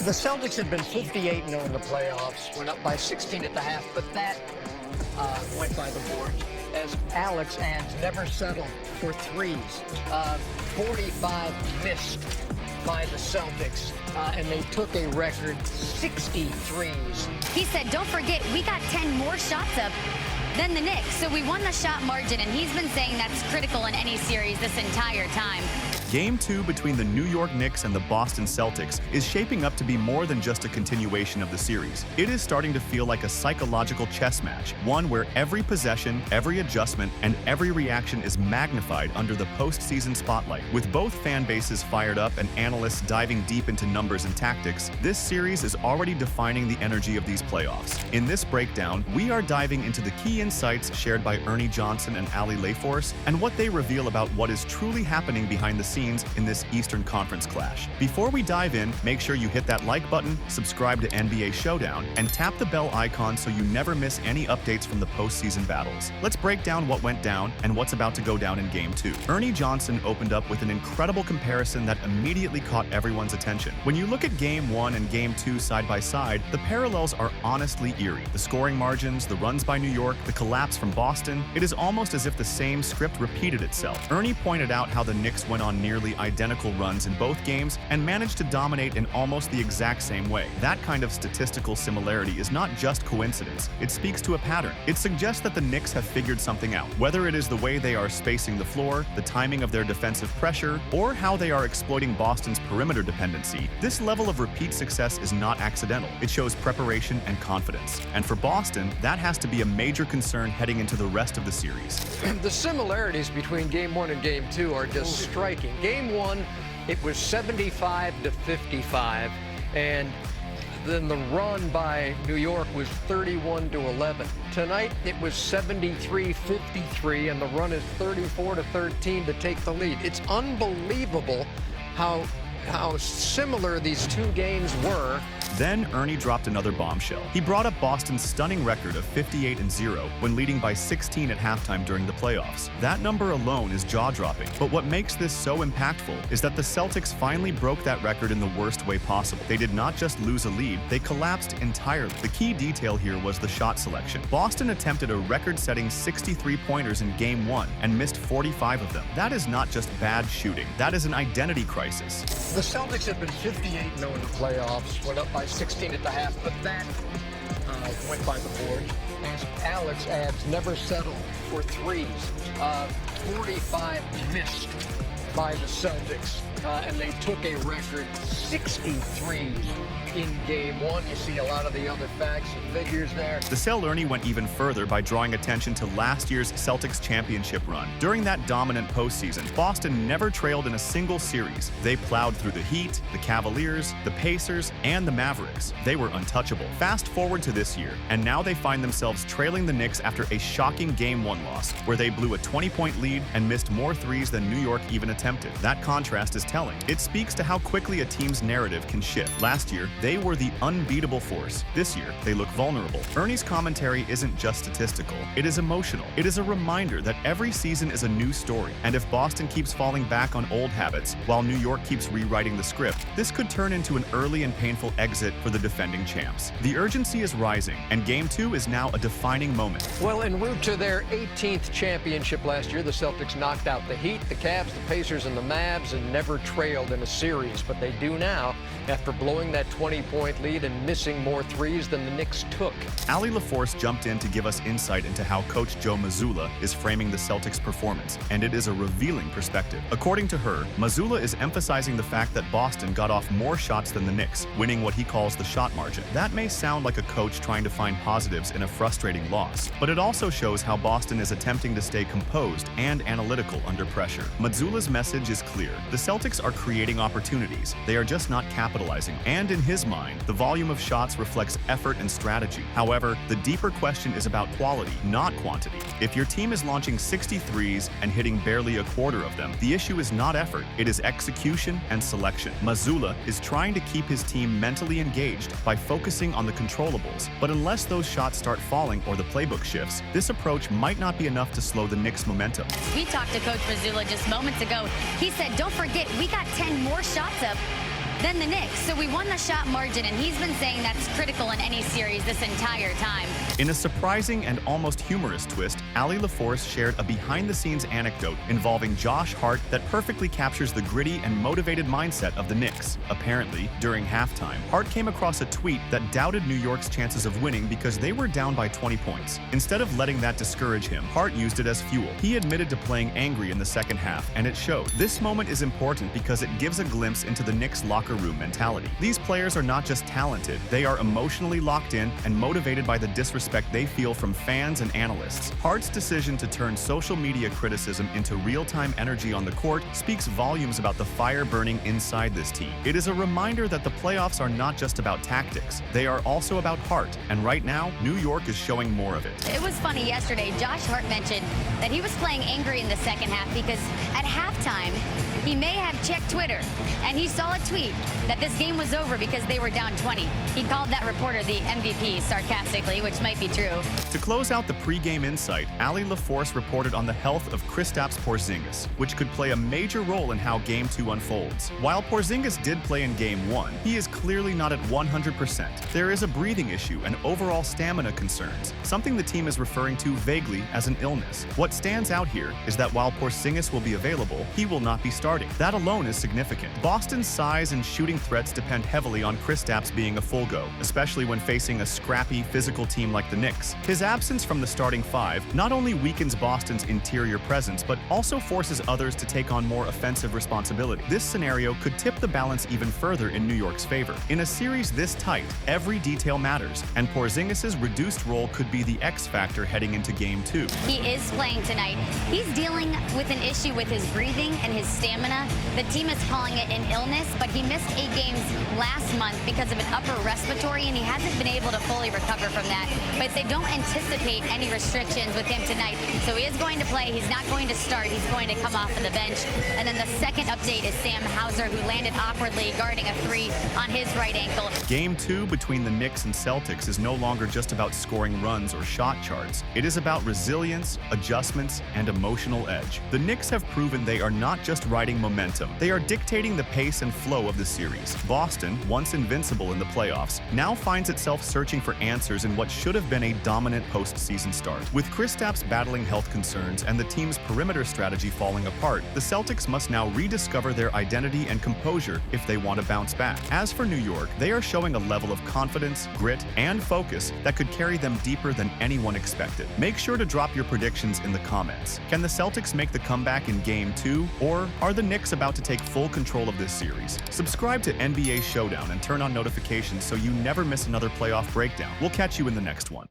The Celtics had been 58-0 in the playoffs, went up by 16 at the half, but that went by the board as Alex adds never settled for threes. 45 missed by the Celtics, and they took a record 60 threes. He said, don't forget, we got 10 more shots up than the Knicks, so we won the shot margin, and he's been saying that's critical in any series this entire time. Game 2 between the New York Knicks and the Boston Celtics is shaping up to be more than just a continuation of the series. It is starting to feel like a psychological chess match, one where every possession, every adjustment, and every reaction is magnified under the postseason spotlight. With both fan bases fired up and analysts diving deep into numbers and tactics, this series is already defining the energy of these playoffs. In this breakdown, we are diving into the key insights shared by Ernie Johnson and Ali Laforce and what they reveal about what is truly happening behind the scenes in this Eastern Conference clash. Before we dive in, make sure you hit that like button, subscribe to NBA Showdown, and tap the bell icon so you never miss any updates from the postseason battles. Let's break down what went down and what's about to go down in Game 2. Ernie Johnson opened up with an incredible comparison that immediately caught everyone's attention. When you look at Game 1 and Game 2 side by side, the parallels are honestly eerie. The scoring margins, the runs by New York, the collapse from Boston, it is almost as if the same script repeated itself. Ernie pointed out how the Knicks went on nearly identical runs in both games and managed to dominate in almost the exact same way. That kind of statistical similarity is not just coincidence, it speaks to a pattern. It suggests that the Knicks have figured something out, whether it is the way they are spacing the floor, the timing of their defensive pressure, or how they are exploiting Boston's perimeter dependency. This level of repeat success is not accidental. It shows preparation and confidence. And for Boston, that has to be a major concern heading into the rest of the series. The similarities between Game 1 and Game 2 are just striking. Game 1, it was 75-55, and then the run by New York was 31-11. Tonight, it was 73-53, and the run is 34-13 to take the lead. It's unbelievable how similar these two games were. Then Ernie dropped another bombshell. He brought up Boston's stunning record of 58-0 when leading by 16 at halftime during the playoffs. That number alone is jaw-dropping. But what makes this so impactful is that the Celtics finally broke that record in the worst way possible. They did not just lose a lead, they collapsed entirely. The key detail here was the shot selection. Boston attempted a record-setting 63-pointers in Game 1 and missed 45 of them. That is not just bad shooting. That is an identity crisis. The Celtics had been 58-0 in the playoffs, went up by 16 at the half, but that went by the board as Alex adds never settled for threes. 45 missed by the Celtics, and they took a record 60 threes in Game 1. You see a lot of the other facts and figures there. The Cell Ernie went even further by drawing attention to last year's Celtics championship run. During that dominant postseason, Boston never trailed in a single series. They plowed through the Heat, the Cavaliers, the Pacers, and the Mavericks. They were untouchable. Fast forward to this year, and now they find themselves trailing the Knicks after a shocking Game 1 loss, where they blew a 20-point lead and missed more threes than New York even attempted. That contrast is telling. It speaks to how quickly a team's narrative can shift. Last year, they were the unbeatable force. This year, they look vulnerable. Ernie's commentary isn't just statistical, it is emotional. It is a reminder that every season is a new story, and if Boston keeps falling back on old habits, while New York keeps rewriting the script, this could turn into an early and painful exit for the defending champs. The urgency is rising, and Game 2 is now a defining moment. Well, en route to their 18th championship last year, the Celtics knocked out the Heat, the Cavs, the Pacers, and the Mavs, and never trailed in a series, but they do now after blowing that 20-point lead and missing more threes than the Knicks took. Ali Laforce jumped in to give us insight into how Coach Joe Mazoula is framing the Celtics' performance, and it is a revealing perspective. According to her, Mazoula is emphasizing the fact that Boston got off more shots than the Knicks, winning what he calls the shot margin. That may sound like a coach trying to find positives in a frustrating loss, but it also shows how Boston is attempting to stay composed and analytical under pressure. Mazoula's message is clear. The Celtics are creating opportunities. They are just not capitalizing. And in his mind, the volume of shots reflects effort and strategy. However, the deeper question is about quality, not quantity. If your team is launching 63s and hitting barely a quarter of them, the issue is not effort, it is execution and selection. Mazoula is trying to keep his team mentally engaged by focusing on the controllables, but unless those shots start falling or the playbook shifts, this approach might not be enough to slow the Knicks' momentum. We talked to Coach Mazoula just moments ago. He said, don't forget, we got 10 more shots up than the Knicks. So we won the shot margin, and he's been saying that's critical in any series this entire time. In a surprising and almost humorous twist, Allie LaForce shared a behind-the-scenes anecdote involving Josh Hart that perfectly captures the gritty and motivated mindset of the Knicks. Apparently, during halftime, Hart came across a tweet that doubted New York's chances of winning because they were down by 20 points. Instead of letting that discourage him, Hart used it as fuel. He admitted to playing angry in the second half, and it showed. This moment is important because it gives a glimpse into the Knicks' locker room mentality. These players are not just talented, they are emotionally locked in and motivated by the disrespect they feel from fans and analysts. Hart's decision to turn social media criticism into real-time energy on the court speaks volumes about the fire burning inside this team. It is a reminder that the playoffs are not just about tactics, they are also about heart, and right now, New York is showing more of it. It was funny yesterday, Josh Hart mentioned that he was playing angry in the second half because at halftime, he may have checked Twitter, and he saw a tweet that this game was over because they were down 20. He called that reporter the MVP sarcastically, which might be true. To close out the pregame insight, Allie LaForce reported on the health of Kristaps Porzingis, which could play a major role in how Game 2 unfolds. While Porzingis did play in Game 1, he is clearly not at 100%. There is a breathing issue and overall stamina concerns, something the team is referring to vaguely as an illness. What stands out here is that while Porzingis will be available, he will not be starting. That alone is significant. Boston's size and shooting threats depend heavily on Kristaps being a full go, especially when facing a scrappy, physical team like the Knicks. His absence from the starting five not only weakens Boston's interior presence, but also forces others to take on more offensive responsibility. This scenario could tip the balance even further in New York's favor. In a series this tight, every detail matters, and Porzingis' reduced role could be the X factor heading into Game 2. He is playing tonight. He's dealing with an issue with his breathing and his stamina. The team is calling it an illness, but he missed 8 games last month because of an upper respiratory, and he hasn't been able to fully recover from that. But they don't anticipate any restrictions with him tonight, so he is going to play. He's not going to start. He's going to come off of the bench. And then the second update is Sam Hauser, who landed awkwardly guarding a 3 on his right ankle. Game 2 between the Knicks and Celtics is no longer just about scoring runs or shot charts. It is about resilience, adjustments, and emotional edge. The Knicks have proven they are not just riding momentum. They are dictating the pace and flow of the series. Boston, once invincible in the playoffs, now finds itself searching for answers in what should have been a dominant postseason start. With Kristaps battling health concerns and the team's perimeter strategy falling apart, the Celtics must now rediscover their identity and composure if they want to bounce back. As for New York, they are showing a level of confidence, grit, and focus that could carry them deeper than anyone expected. Make sure to drop your predictions in the comments. Can the Celtics make the comeback in Game 2, or are the Knicks about to take full control of this series? Subscribe to NBA Showdown and turn on notifications so you never miss another playoff breakdown. We'll catch you in the next one.